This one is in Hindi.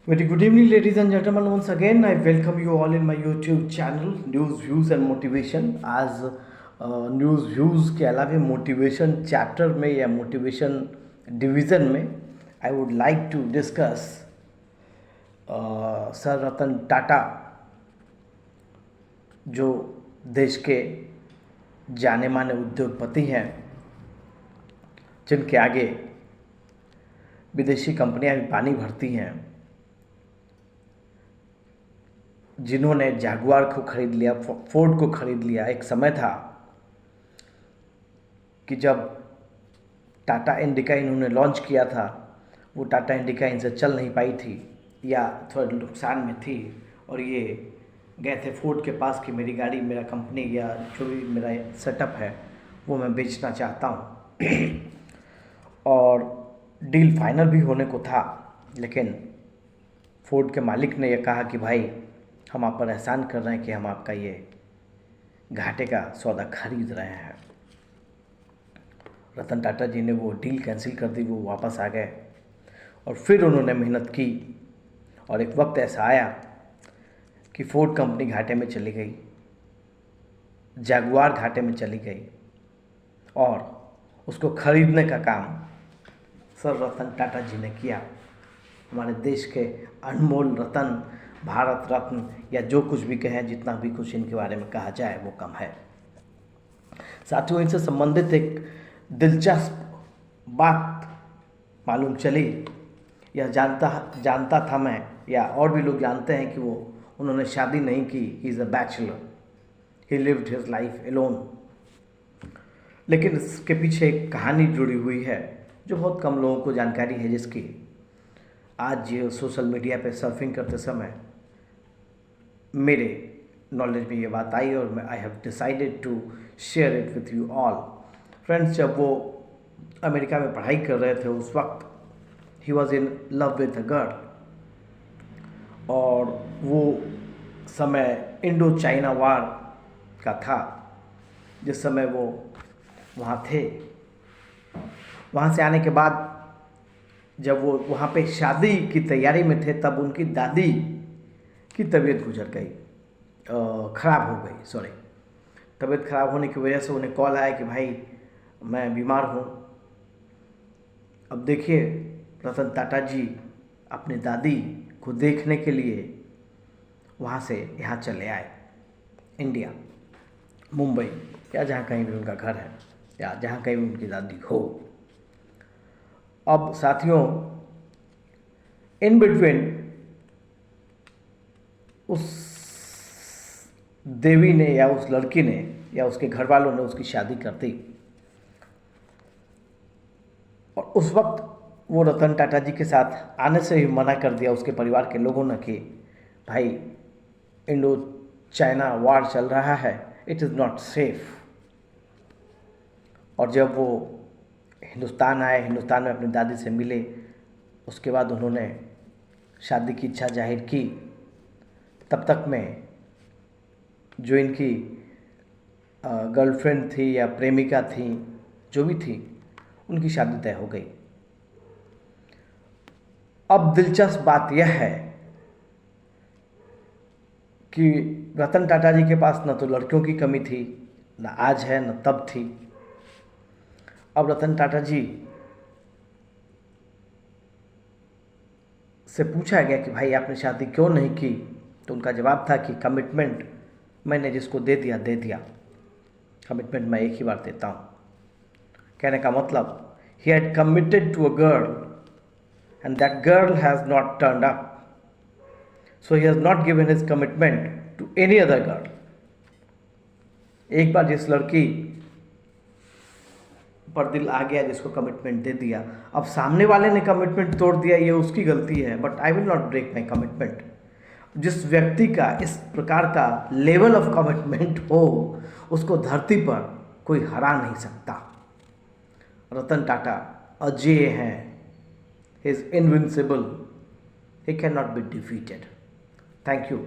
Very good evening, ladies and gentlemen. Once again, I welcome you all in my YouTube channel, News Views and Motivation. आज न्यूज़ व्यूज़ के अलावा मोटिवेशन चैप्टर में या मोटिवेशन डिवीज़न में I would like to discuss sir Ratan Tata, जो देश के जाने माने उद्योगपति हैं, जिनके आगे विदेशी कंपनियां भी पानी भरती हैं, जिन्होंने जैगुआर को खरीद लिया, फोर्ड को खरीद लिया। एक समय था कि जब टाटा इंडिका इन्होंने लॉन्च किया था, वो टाटा इंडिका इनसे चल नहीं पाई थी या थोड़ा नुकसान में थी, और ये गए थे फोर्ड के पास कि मेरी गाड़ी, मेरा कंपनी या जो भी मेरा सेटअप है वो मैं बेचना चाहता हूँ। और डील फाइनल भी होने को था, लेकिन फोर्ड के मालिक ने यह कहा कि भाई हम आप पर एहसान कर रहे हैं कि हम आपका ये घाटे का सौदा खरीद रहे हैं। रतन टाटा जी ने वो डील कैंसिल कर दी, वो वापस आ गए और फिर उन्होंने मेहनत की, और एक वक्त ऐसा आया कि फोर्ड कंपनी घाटे में चली गई, जैगुआर घाटे में चली गई, और उसको खरीदने का काम सर रतन टाटा जी ने किया। हमारे देश के अनमोल रतन, भारत रत्न, या जो कुछ भी कहें, जितना भी कुछ इनके बारे में कहा जाए वो कम है। साथियों, इनसे संबंधित एक दिलचस्प बात मालूम चली, या जानता था मैं, या और भी लोग जानते हैं कि उन्होंने शादी नहीं की। He is a bachelor, he lived his life alone. लेकिन इसके पीछे एक कहानी जुड़ी हुई है जो बहुत कम लोगों को जानकारी है, जिसकी आज सोशल मीडिया पे सर्फिंग करते समय मेरे नॉलेज में ये बात आई, और मैं I have decided to share it with you all. Friends, जब वो अमेरिका में पढ़ाई कर रहे थे, उस वक्त he was in love with a girl, और वो समय इंडो चाइना वार का था, जिस समय वो वहाँ थे। वहाँ से आने के बाद जब वो वहाँ पे शादी की तैयारी में थे, तब उनकी दादी की तबीयत गुजर गई, ख़राब हो गई, सॉरी। तबीयत ख़राब होने की वजह से उन्हें कॉल आया कि भाई मैं बीमार हूँ। अब देखिए, रतन टाटा जी अपनी दादी को देखने के लिए वहाँ से यहाँ चले आए, इंडिया, मुंबई, या जहाँ कहीं भी उनका घर है, या जहाँ कहीं भी उनकी दादी हो। अब साथियों, इन बिटवीन उस देवी ने या उस लड़की ने या उसके घर वालों ने उसकी शादी कर दी, और उस वक्त वो रतन टाटा जी के साथ आने से ही मना कर दिया उसके परिवार के लोगों ने कि भाई इंडो चाइना वार चल रहा है, इट इज़ नॉट सेफ। और जब वो हिंदुस्तान आए, हिंदुस्तान में अपनी दादी से मिले, उसके बाद उन्होंने शादी की इच्छा जाहिर की। तब तक में जो इनकी गर्लफ्रेंड थी या प्रेमिका थी, जो भी थी, उनकी शादी तय हो गई। अब दिलचस्प बात यह है कि रतन टाटा जी के पास न तो लड़कियों की कमी थी, न आज है, न तब थी। अब रतन टाटा जी से पूछा गया कि भाई आपने शादी क्यों नहीं की, तो उनका जवाब था कि कमिटमेंट मैंने जिसको दे दिया दे दिया, कमिटमेंट मैं एक ही बार देता हूँ। कहने का मतलब, he had committed to a girl and that girl has not turned up, so he has not given his commitment to any other girl. एक बार जिस लड़की पर दिल आ गया, जिसको कमिटमेंट दे दिया, अब सामने वाले ने कमिटमेंट तोड़ दिया, ये उसकी गलती है, but I will not break my commitment. जिस व्यक्ति का इस प्रकार का लेवल ऑफ कमिटमेंट हो, उसको धरती पर कोई हरा नहीं सकता। रतन टाटा अजेय हैं, he is invincible, he cannot be defeated. Thank you.